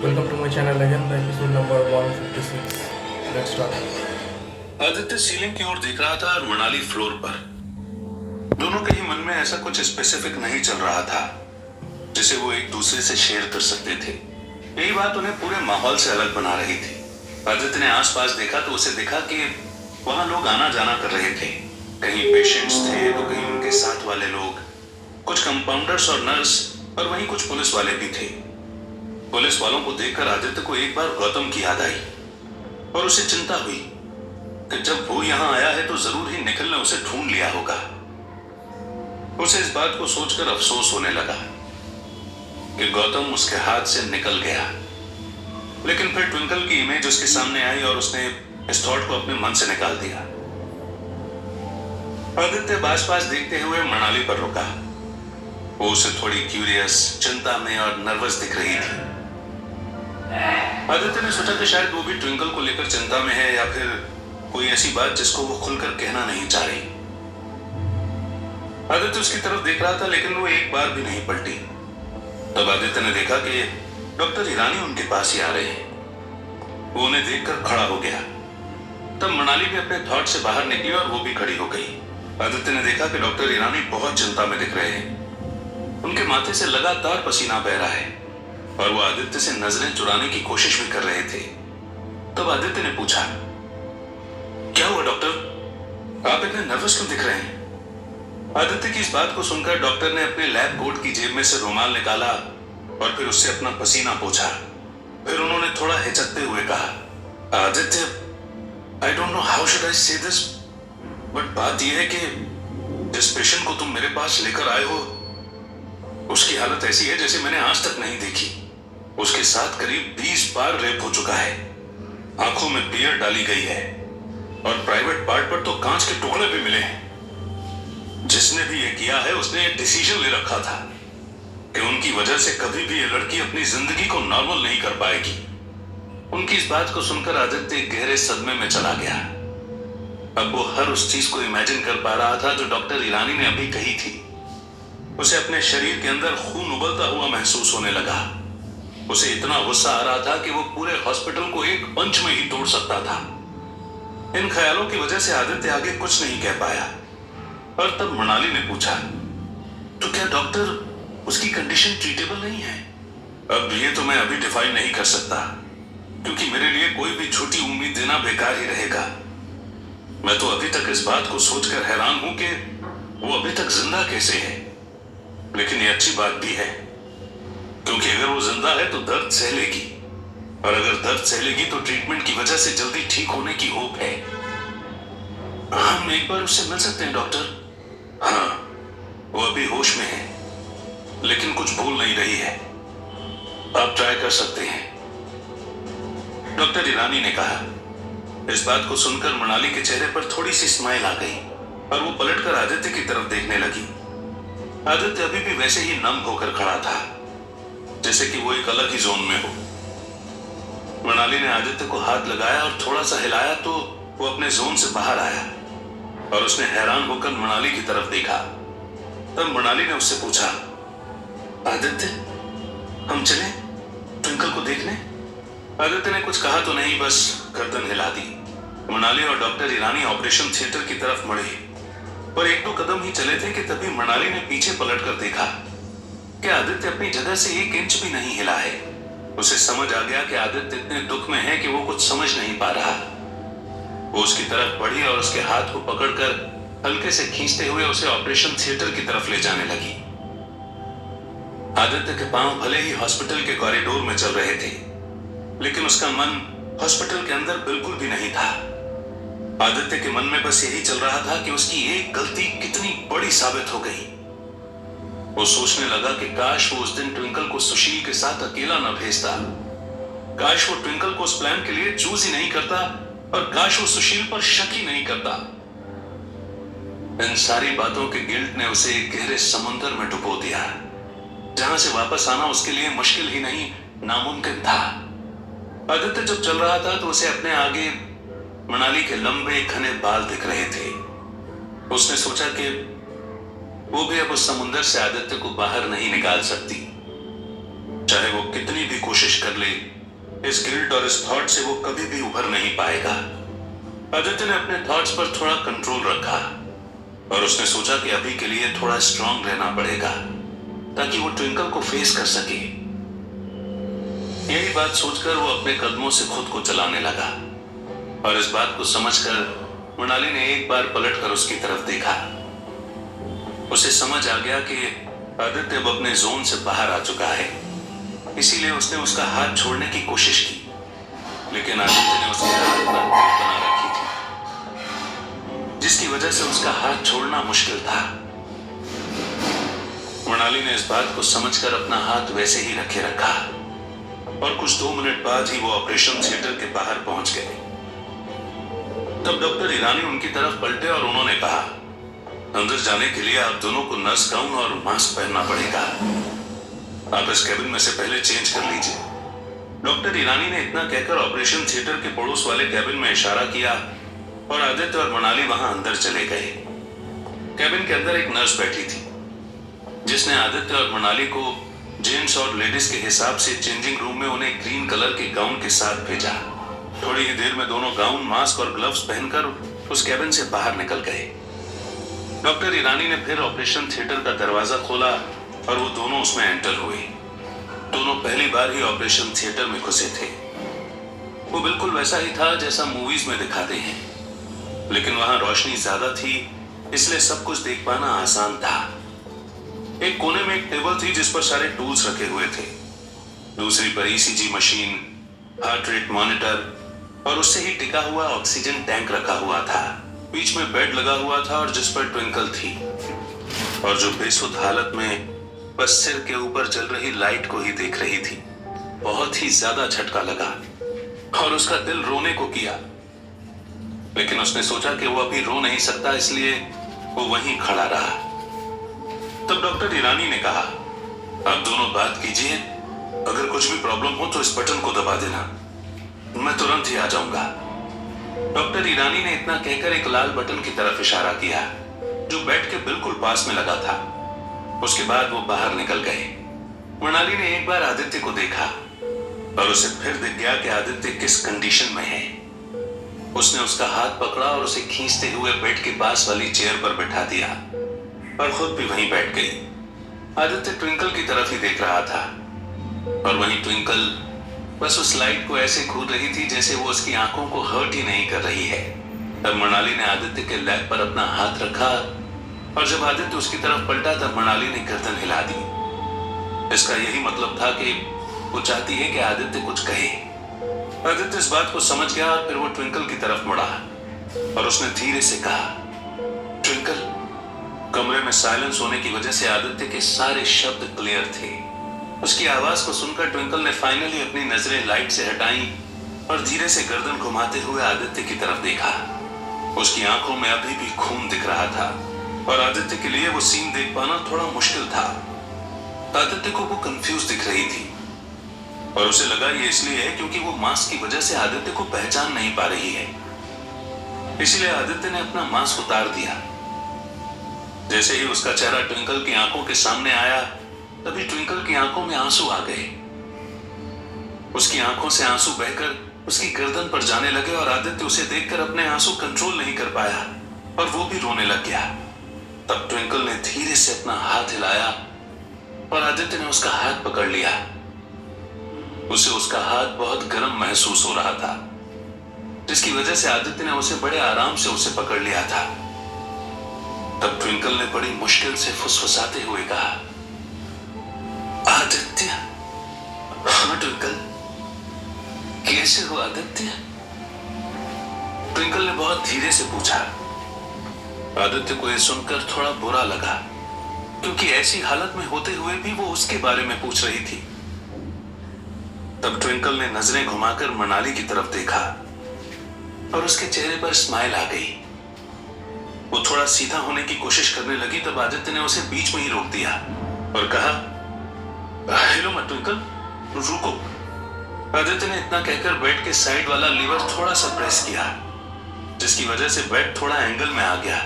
Welcome to my channel again, the episode number 156. Let's start. Aditya ceiling की ओर देख रहा था और मनाली फ्लोर पर। दोनों के ही मन में ऐसा कुछ स्पेसिफिक नहीं चल रहा था जिसे वो एक दूसरे से शेयर कर सकते थे। यही बात उन्हें पूरे माहौल से अलग बना रही थी। आदित्य ने आसपास देखा तो उसे दिखा कि वहां लोग आना जाना कर रहे थे। कहीं पेशेंट्स थे तो कहीं उनके साथ वाले लोग, कुछ कंपाउंडर्स और नर्स, और वहीं कुछ पुलिस वाले भी थे। पुलिस वालों को देखकर आदित्य को एक बार गौतम की याद आई और उसे चिंता हुई कि जब वो यहां आया है तो जरूर ही निखिल ने उसे ढूंढ लिया होगा। उसे इस बात को सोचकर अफसोस होने लगा कि गौतम उसके हाथ से निकल गया। लेकिन फिर ट्विंकल की इमेज उसके सामने आई और उसने इस थॉट को अपने मन से निकाल दिया। आदित्य आसपास देखते हुए मनाली पर रुका। वो उसे थोड़ी क्यूरियस, चिंता में और नर्वस दिख रही थी। आदित्य ने सोचा कि शायद वो भी ट्विंकल को लेकर चिंता में है या फिर कोई ऐसी बात जिसको वो खुलकर कहना नहीं चाह रही। आदित्य उसकी तरफ देख रहा था लेकिन वो एक बार भी नहीं पलटी। तब आदित्य ने देखा कि डॉक्टर ईरानी उनके पास ही आ रहे हैं। वो उन्हें देखकर खड़ा हो गया। तब मनाली भी अपने थॉट से बाहर निकली और वो भी खड़ी हो गई। आदित्य ने देखा कि डॉक्टर ईरानी बहुत चिंता में दिख रहे हैं। उनके माथे से लगातार पसीना बह रहा है और वो आदित्य से नजरें चुराने की कोशिश भी कर रहे थे। तब आदित्य ने पूछा, क्या हुआ डॉक्टर, आप इतने नर्वस क्यों दिख रहे हैं? आदित्य की इस बात को सुनकर डॉक्टर ने अपने लैब कोट की जेब में से रुमाल निकाला और फिर उससे अपना पसीना पोंछा। फिर उन्होंने थोड़ा हिचकते हुए कहा, Aditya, I don't know how should I से दिस, बट बात यह है कि जिस पेशेंट को तुम मेरे पास लेकर आए हो उसकी हालत ऐसी है जैसे मैंने आज तक नहीं देखी। उसके साथ करीब 20 बार रेप हो चुका है। आंखों में बियर डाली गई है और प्राइवेट पार्ट पर तो कांच के टुकड़े भी मिले हैं। जिसने भी ये किया है उसने ये डिसीजन ले रखा था कि उनकी वजह से कभी भी ये लड़की अपनी जिंदगी को नॉर्मल नहीं कर पाएगी। उनकी इस बात को सुनकर आदित्य गहरे सदमे में चला गया। अब वो हर उस चीज को इमेजिन कर पा रहा था जो डॉक्टर ईरानी ने अभी कही थी। उसे अपने शरीर के अंदर खून उबलता हुआ महसूस होने लगा। उसे इतना गुस्सा आ रहा था कि वो पूरे हॉस्पिटल को एक पंच में ही तोड़ सकता था। इन ख्यालों की वजह से आदित्य आगे कुछ नहीं कह पाया। और तब मनाली ने पूछा, तो क्या डॉक्टर उसकी कंडीशन ट्रीटेबल नहीं है? अब ये तो मैं अभी डिफाइन नहीं कर सकता क्योंकि मेरे लिए कोई भी झूठी उम्मीद देना बेकार ही रहेगा। मैं तो अभी तक इस बात को सोचकर हैरान हूं कि वो अभी तक जिंदा कैसे है। लेकिन ये अच्छी बात भी है क्योंकि अगर वो जिंदा है तो दर्द सह लेगी और अगर दर्द सह लेगी तो ट्रीटमेंट की वजह से जल्दी ठीक होने की होप है। हम एक बार उससे मिल सकते हैं डॉक्टर? हाँ, वो अभी होश में है लेकिन कुछ भूल नहीं रही है। आप ट्राई कर सकते हैं, डॉक्टर ईरानी ने कहा। इस बात को सुनकर मनाली के चेहरे पर थोड़ी सी स्माइल आ गई और वो पलटकर आदित्य की तरफ देखने लगी। आदित्य अभी भी वैसे ही नम होकर खड़ा था जैसे कि वो एक अलग ही जोन में हो। मनाली ने आदित्य को हाथ लगाया और थोड़ा सा हिलाया तो वो अपने जोन से बाहर आया और उसने हैरान होकर मनाली की तरफ देखा। तब मनाली ने उससे पूछा, आदित्य, हम चलें ट्विंकल को देखने? आदित्य ने कुछ कहा तो नहीं, बस गर्दन हिला दी। मनाली और डॉक्टर ईरानी ऑपरेशन थिएटर की तरफ मुड़े पर एक दो कदम ही चले थे कि तभी मनाली ने पीछे पलटकर देखा कि आदित्य अपनी जगह से 1 इंच भी नहीं हिला है। उसे समझ आ गया कि आदित्य इतने दुख में है कि वो कुछ समझ नहीं पा रहा। वो उसकी तरफ बढ़ी और उसके हाथ को पकड़कर हल्के से खींचते हुए उसे ऑपरेशन थिएटर की तरफ ले जाने लगी। आदित्य के पांव भले ही हॉस्पिटल के कॉरिडोर में चल रहे थे लेकिन उसका मन हॉस्पिटल के अंदर बिल्कुल भी नहीं था। आदित्य के मन में बस यही चल रहा था कि उसकी एक गलती कितनी बड़ी साबित हो गई। वो सोचने लगा कि काश वो उस दिन ट्विंकल को सुशील के साथ अकेला न भेजता। काश वो ट्विंकल को उस प्लान के लिए चूज ही नहीं करता और काश वो सुशील पर शक ही नहीं करता। इन सारी बातों के गिल्ट ने उसे एक गहरे समुद्र में डुबो दिया जहां से वापस आना उसके लिए मुश्किल ही नहीं, नामुमकिन था। आदित्य जब चल रहा था तो उसे अपने आगे मनाली के लंबे घने बाल दिख रहे थे। उसने सोचा कि वो भी अब उस समुंदर से आदित्य को बाहर नहीं निकाल सकती। चाहे वो कितनी भी कोशिश कर ले, इस गिल्ट और इस थॉट से वो कभी भी उभर नहीं पाएगा। आदित्य ने अपने थॉट्स पर थोड़ा कंट्रोल रखा और उसने सोचा कि अभी के लिए थोड़ा स्ट्रांग रहना पड़ेगा ताकि वो ट्विंकल को फेस कर सके। यही बात सोचकर वो अपने कदमों से खुद को चलाने लगा और इस बात को समझकर मृणाली ने एक बार पलटकर उसकी तरफ देखा। उसे समझ आ गया कि आदित्य अब अपने जोन से बाहर आ चुका है, इसीलिए उसने उसका हाथ छोड़ने की कोशिश की, लेकिन आदित्य ने उसके हाथ पर ग्रिप बना रखी थी, जिसकी वजह से उसका हाथ छोड़ना मुश्किल था। मृणाली ने इस बात को समझकर अपना हाथ वैसे ही रखे रखा और कुछ 2 मिनट बाद ही वो ऑपरेशन थिएटर के बाहर पहुंच गए। तब डॉक्टर ईरानी उनकी तरफ पलटे और उन्होंने कहा, अंदर जाने के लिए आप दोनों को नर्स गाउन और मास्क पहनना पड़ेगा। आप इस कैबिन में से पहले चेंज कर लीजिए। डॉक्टर ईरानी ने इतना कहकर ऑपरेशन थिएटर के पड़ोस वाले कैबिन में इशारा किया और आदित्य और मृणाली वहां अंदर चले गए। कैबिन के अंदर एक नर्स बैठी थी जिसने आदित्य और मृणाली को जेंट्स और लेडीज के हिसाब से चेंजिंग रूम में उन्हें ग्रीन कलर के गाउन के साथ भेजा। थोड़ी ही देर में दोनों गाउन, मास्क और ग्लव्स पहनकर उस कैबिन से बाहर निकल गए। डॉक्टर ईरानी ने फिर ऑपरेशन थिएटर का दरवाजा खोला और वो दोनों उसमें एंटर हुए। दोनों पहली बार ही ऑपरेशन थिएटर में घुसे थे। वो बिल्कुल वैसा ही था जैसा मूवीज में दिखाते हैं, लेकिन वहां रोशनी ज्यादा थी, इसलिए सब कुछ देख पाना आसान था। एक कोने में एक टेबल थी जिस पर सारे टूल्स रखे हुए थे। दूसरी पर ECG machine, heart rate monitor और उससे ही टिका हुआ ऑक्सीजन टैंक रखा हुआ था। बीच में बेड लगा हुआ था और जिस पर ट्विंकल थी और जो बेसुध हालत में बस सिर के ऊपर जल रही लाइट को ही देख रही थी। बहुत ही ज्यादा झटका लगा और उसका दिल रोने को किया, लेकिन उसने सोचा कि वो अभी रो नहीं सकता, इसलिए वो वहीं खड़ा रहा। तब डॉक्टर ईरानी ने कहा, आप दोनों बात कीजिए, अगर कुछ भी प्रॉब्लम हो तो इस बटन को दबा देना, मैं तुरंत ही आ जाऊंगा। डॉक्टर ईरानी ने इतना कहकर एक लाल बटन की तरफ इशारा किया जो बेड के बिल्कुल पास में लगा था। उसके बाद वो बाहर निकल गए। मृणाली ने एक बार आदित्य को देखा और उसे फिर दिख गया कि आदित्य किस कंडीशन में है। उसने उसका हाथ पकड़ा और उसे खींचते हुए बेड के पास वाली चेयर पर बैठा दिया और खुद भी वहीं बैठ गई। आदित्य ट्विंकल की तरफ ही देख रहा था और वहीं ट्विंकल बस उस लाइट को ऐसे घूर रही थी जैसे वो उसकी आंखों को हर्ट ही नहीं कर रही है। तब मृणाली ने आदित्य के लैप पर अपना हाथ रखा और जब आदित्य उसकी तरफ पलटा तब मृणाली ने गर्दन हिला दी। इसका यही मतलब था कि वो चाहती है कि आदित्य कुछ कहे। आदित्य इस बात को समझ गया और फिर वो ट्विंकल की तरफ मुड़ा और उसने धीरे से कहा, ट्विंकल। कमरे में साइलेंस होने की वजह से आदित्य के सारे शब्द क्लियर थे। उसकी आवाज को सुनकर ट्विंकल ने फाइनली अपनी नजरें लाइट से हटाई और धीरे से गर्दन घुमाते हुए आदित्य की तरफ देखा। उसकी आंखों में अभी भी खून दिख रहा था और आदित्य के लिए वो सीन देख पाना थोड़ा मुश्किल था। आदित्य को वो कंफ्यूज दिख रही थी और उसे लगा ये इसलिए है क्योंकि वो मास्क की वजह से आदित्य को पहचान नहीं पा रही है। इसलिए आदित्य ने अपना मास्क उतार दिया। जैसे ही उसका चेहरा ट्विंकल की आंखों के सामने आया तभी ट्विंकल की आंखों में आंसू आ गए। उसकी आंखों से आंसू बहकर उसकी गर्दन पर जाने लगे और आदित्य उसे देखकर अपने आंसू कंट्रोल नहीं कर पाया और वो भी रोने लग गया। तब ट्विंकल ने धीरे से अपना हाथ हिलाया और आदित्य ने उसका हाथ पकड़ लिया। उसे उसका हाथ बहुत गर्म महसूस हो रहा था, जिसकी वजह से आदित्य ने उसे बड़े आराम से उसे पकड़ लिया था। तब ट्विंकल ने बड़ी मुश्किल से फुसफुसाते हुए कहा, आदित्य। हाँ ट्विंकल, कैसे हो आदित्य? ट्विंकल ने बहुत धीरे से पूछा। आदित्य को यह सुनकर थोड़ा बुरा लगा क्योंकि ऐसी हालत में होते हुए भी वो उसके बारे में पूछ रही थी। तब ट्विंकल ने नजरें घुमाकर मृणाली की तरफ देखा और उसके चेहरे पर स्माइल आ गई। वो थोड़ा सीधा होने की कोशिश करने लगी तब आदित्य ने उसे बीच में ही रोक दिया और कहा, हेलो मत ट्विंकल, रुको। आदित्य ने इतना कहकर बेड के साइड वाला लीवर थोड़ा सा प्रेस किया, जिसकी वजह से बेड थोड़ा एंगल में आ गया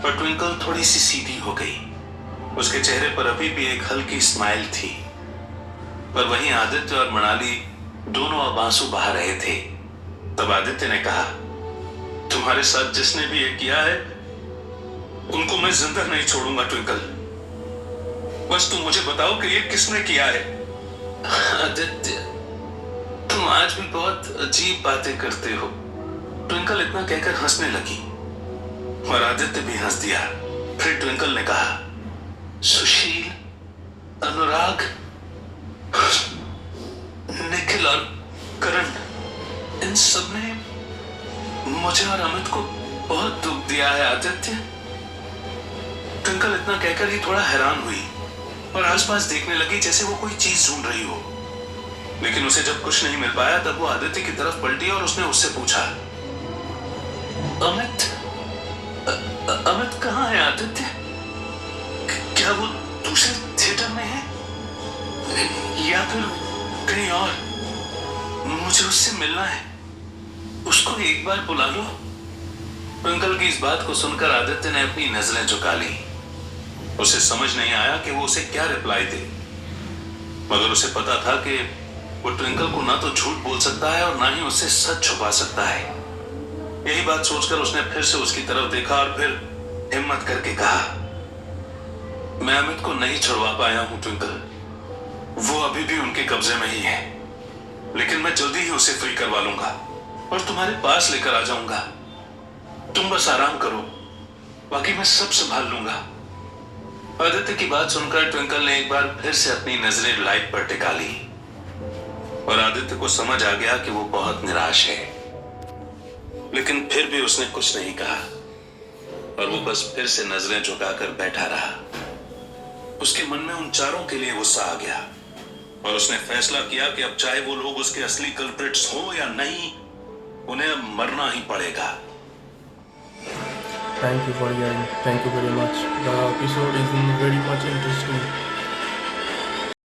और ट्विंकल थोड़ी सी सीधी हो गई। उसके चेहरे पर अभी भी एक हल्की स्माइल थी। पर वहीं आदित्य और मनाली दोनों अब आंसू बहा रहे थे। तब आदित्य ने कहा, तुम्हारे साथ जिसने भी ये किया है उनको मैं जिंदा नहीं छोड़ूंगा ट्विंकल। बस तुम मुझे बताओ कि ये किसने किया है। आदित्य, तुम आज भी बहुत अजीब बातें करते हो, ट्विंकल इतना कहकर हंसने लगी और आदित्य भी हंस दिया। फिर ट्विंकल ने कहा, सुशील, अनुराग, निखिल और करण, इन सब ने मुझे और अमित को बहुत दुख दिया है आदित्य। ट्विंकल इतना कहकर ही थोड़ा हैरान हुई और आसपास देखने लगी जैसे वो कोई चीज ढूंढ रही हो। लेकिन उसे जब कुछ नहीं मिल पाया तब वो आदित्य की तरफ पलटी और उसने उससे पूछा, अमित, अमित कहाँ है आदित्य? क्या वो दूसरे थिएटर में है या फिर कहीं और? मुझे उससे मिलना है, उसको एक बार बुला लो। ट्विंकल की इस बात को सुनकर आदित्य ने अपनी नजरें झुका ली। उसे समझ नहीं आया कि वो उसे क्या रिप्लाई दे, मगर उसे पता था कि वो ट्विंकल को ना तो झूठ बोल सकता है और ना ही उससे सच छुपा सकता है। यही बात सोचकर उसने फिर से उसकी तरफ देखा और फिर हिम्मत करके कहा, मैं अमित को नहीं छुड़वा पाया हूं ट्विंकल, वो अभी भी उनके कब्जे में ही है, लेकिन मैं जल्दी ही उसे फ्री करवा लूंगा और तुम्हारे पास लेकर आ जाऊंगा। तुम बस आराम करो, बाकी मैं सब संभाल लूंगा। आदित्य की बात सुनकर ट्विंकल ने एक बार फिर से अपनी नजरें लाइट पर टिका ली और आदित्य को समझ आ गया कि वो बहुत निराश है। लेकिन फिर भी उसने कुछ नहीं कहा और वो बस फिर से नजरें झुकाकर बैठा रहा। उसके मन में उन चारों के लिए गुस्सा आ गया और उसने फैसला किया कि अब चाहे वो लोग उसके असली कल्प्रिट्स हो या नहीं, उन्हें अब मरना ही पड़ेगा। Thank you for hearing. Thank you very much. The episode is very much interesting.